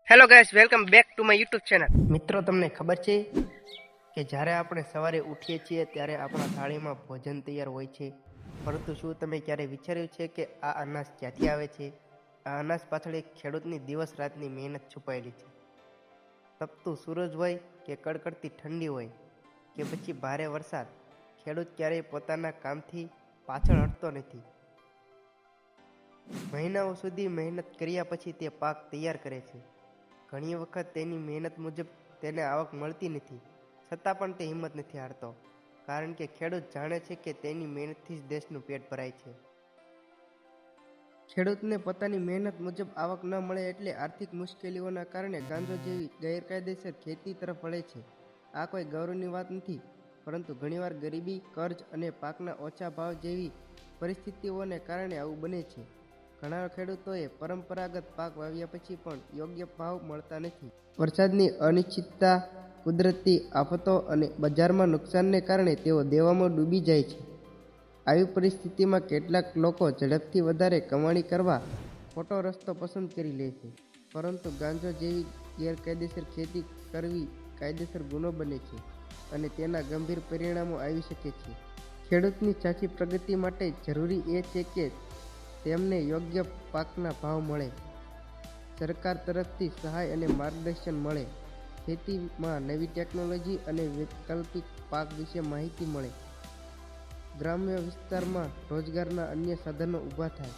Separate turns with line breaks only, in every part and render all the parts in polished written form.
Hello guys, welcome back to my YouTube channel. મિત્રો, તમને ખબર છે કે જ્યારે આપણે સવારે ઉઠીએ છીએ ત્યારે આપણા થાળીમાં ભોજન તૈયાર હોય છે, પરંતુ શું તમે ક્યારેય વિચાર્યું છે કે આ અનાજ ક્યાંથી આવે છે? આ અનાજ પાછળ એક ખેડૂતની દિવસ રાતની મહેનત છુપાયેલી છે. તપતું સૂરજ હોય કે કડકડતી ઠંડી હોય કે પછી ભારે વરસાદ, ખેડૂત ક્યારેય પોતાના કામથી પાછળ હટતો નથી. મહિનાઓ સુધી મહેનત કર્યા પછી તે પાક તૈયાર કરે છે. ઘણી વખત તેની મહેનત મુજબ તેને આવક મળતી નથી, છતાં પણ તે હિંમત નથી હારતો, કારણ કે ખેડૂત જાણે છે કે તેની મહેનતથી જ દેશનું પેટ ભરાય છે. ખેડૂતને પોતાની મહેનત મુજબ આવક ન મળે એટલે આર્થિક મુશ્કેલીઓના કારણે ગાંજો જેવી ગેરકાયદેસર ખેતી તરફ વળે છે. આ કોઈ ગૌરવની વાત નથી, પરંતુ ઘણીવાર ગરીબી, કર્જ અને પાકના ઓછા ભાવ જેવી પરિસ્થિતિઓને કારણે આવું બને છે. ઘણા ખેડૂતોએ પરંપરાગત પાક વાવ્યા પછી પણ યોગ્ય ભાવ મળતા નથી. વરસાદની અનિશ્ચિતતા, કુદરતી આફતો અને બજારમાં નુકસાનને કારણે તેઓ દેવામાં ડૂબી જાય છે. આવી પરિસ્થિતિમાં કેટલાક લોકો ઝડપથી વધારે કમાણી કરવા ખોટો રસ્તો પસંદ કરી લે છે, પરંતુ ગાંજો જેવી ગેરકાયદેસર ખેતી કરવી કાયદેસર ગુનો બને છે અને તેના ગંભીર પરિણામો આવી શકે છે. ખેડૂતની સાચી પ્રગતિ માટે જરૂરી એ છે કે તેમને યોગ્ય પાકના ભાવ મળે, સરકાર તરફથી સહાય અને માર્ગદર્શન મળે, ખેતીમાં નવી ટેકનોલોજી અને વૈકલ્પિક પાક વિશે માહિતી મળે, ગ્રામ્ય વિસ્તારમાં રોજગારના અન્ય સાધનો ઊભા થાય.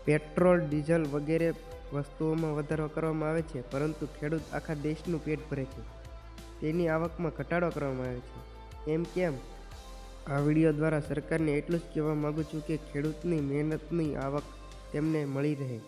પેટ્રોલ, ડીઝલ વગેરે વસ્તુઓમાં વધારો કરવામાં આવે છે, પરંતુ ખેડૂત આખા દેશનું પેટ ભરે છે. તેની આવકમાં ઘટાડો કરવામાં આવે છે. એમ કેમ? આ વિડીયો દ્વારા સરકારને એટલું જ કહેવા માંગુ છું કે ખેડૂતની મહેનતની આવક તેમને મળી રહે.